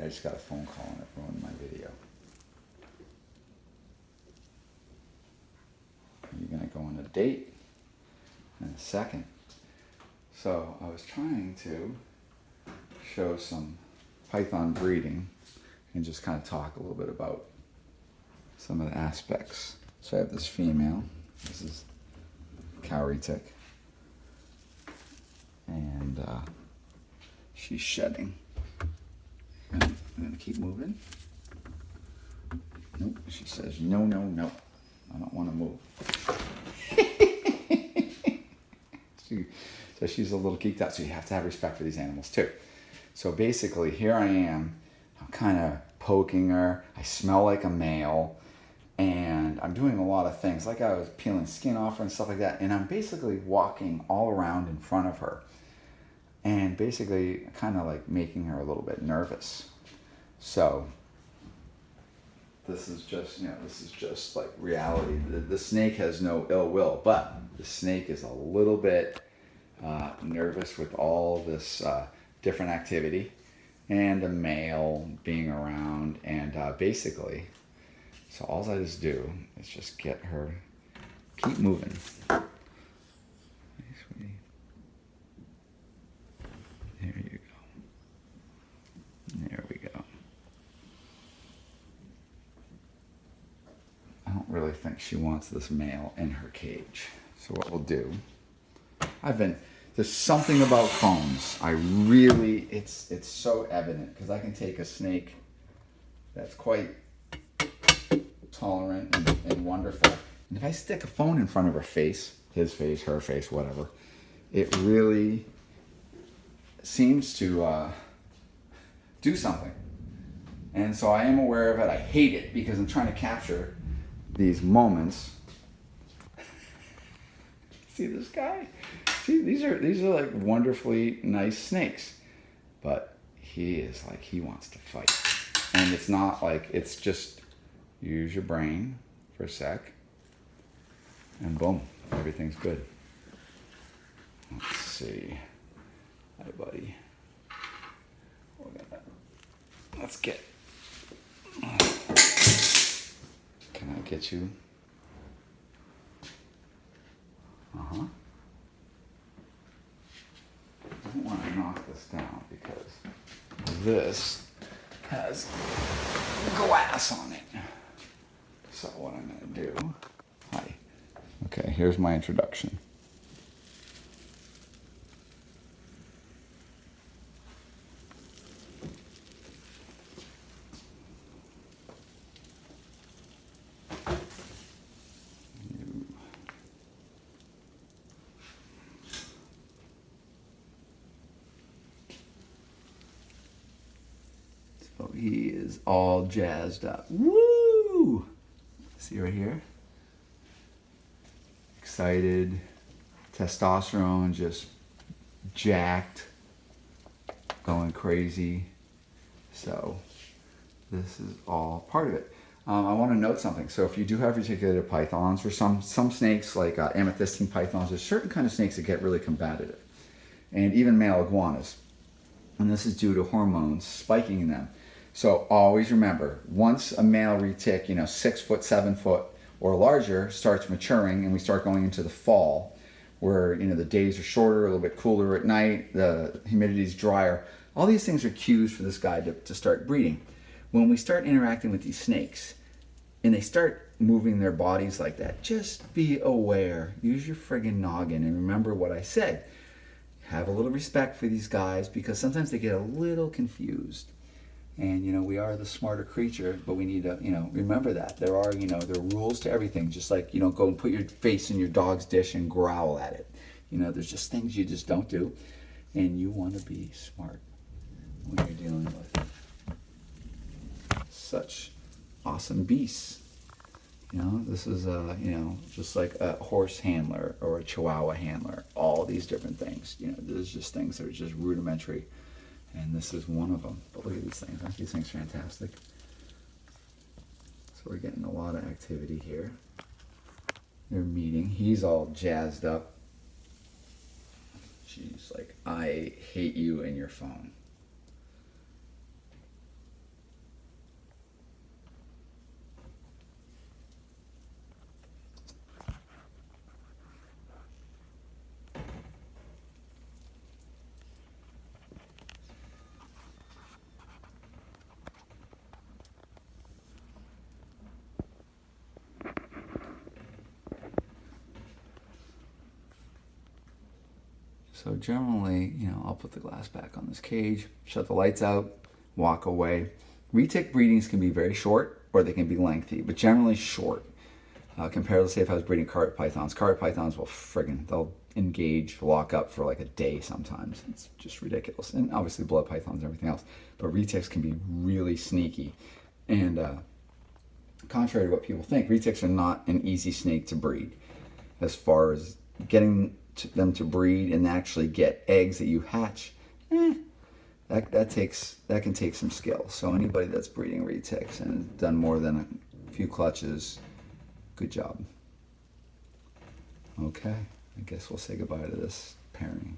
I just got a phone call and it ruined my video. You're gonna go on a date in a second. So I was trying to show some python breeding and just kind of talk a little bit about some of the aspects. So I have this female. This is cow retic. And she's shedding. And I'm gonna keep moving. Nope, she says, no, no, no. I don't want to move. So she's a little geeked out, so you have to have respect for these animals too. So basically, here I am. I'm kind of poking her. I smell like a male. And I'm doing a lot of things, like I was peeling skin off her and stuff like that. And I'm basically walking all around in front of her. And basically kind of like making her a little bit nervous. So this is just, this is just like reality. The snake has no ill will, but the snake is a little bit nervous with all this different activity and a male being around. And basically, so all I just do is just get her, keep moving. Hey, sweetie. There you go. There we go. I don't really think she wants this male in her cage. So what we'll do, there's something about phones. It's so evident because I can take a snake that's quite tolerant and wonderful. And if I stick a phone in front of her face, his face, her face, whatever, it really seems to do something. And so I am aware of it. I hate it because I'm trying to capture these moments. See this guy? See, these are like wonderfully nice snakes. But he is like, he wants to fight. And it's not like, it's just use your brain for a sec. And boom, everything's good. Let's see. Hi, buddy. Let's get. Can I get you? Uh-huh. I don't want to knock this down because this has glass on it. So what I'm going to do. Hi. Okay, here's my introduction. So he is all jazzed up. Woo! See right here? Excited, testosterone just jacked, going crazy. So this is all part of it. I want to note something. So if you do have reticulated pythons, or some snakes like amethystine pythons, there's certain kind of snakes that get really combative, and even male iguanas. And this is due to hormones spiking in them. So always remember, once a male retic, 6 foot, 7 foot, or larger starts maturing, and we start going into the fall, where the days are shorter, a little bit cooler at night, the humidity is drier. All these things are cues for this guy to start breeding. When we start interacting with these snakes, and they start moving their bodies like that, just be aware. Use your friggin' noggin and remember what I said. Have a little respect for these guys because sometimes they get a little confused. And, we are the smarter creature, but we need to, remember that. There are, there are rules to everything. Just like you don't go and put your face in your dog's dish and growl at it. There's just things you just don't do. And you want to be smart when you're dealing with such awesome beasts. This is, just like a horse handler or a Chihuahua handler. All these different things. There's just things that are just rudimentary. And this is one of them. But look at these things. Aren't these things fantastic? So we're getting a lot of activity here. They're meeting. He's all jazzed up. She's like, I hate you and your phone. So generally, you know, I'll put the glass back on this cage, shut the lights out, walk away. Retic breedings can be very short or they can be lengthy, but generally short. Compared to, say, if I was breeding carpet pythons. Carpet pythons will they'll engage, lock up for like a day sometimes. It's just ridiculous. And obviously blood pythons and everything else. But retics can be really sneaky. And contrary to what people think, retics are not an easy snake to breed. As far as getting them to breed and actually get eggs that you hatch, that can take some skill. So anybody that's breeding retics and has done more than a few clutches, good job. Okay, I guess we'll say goodbye to this pairing.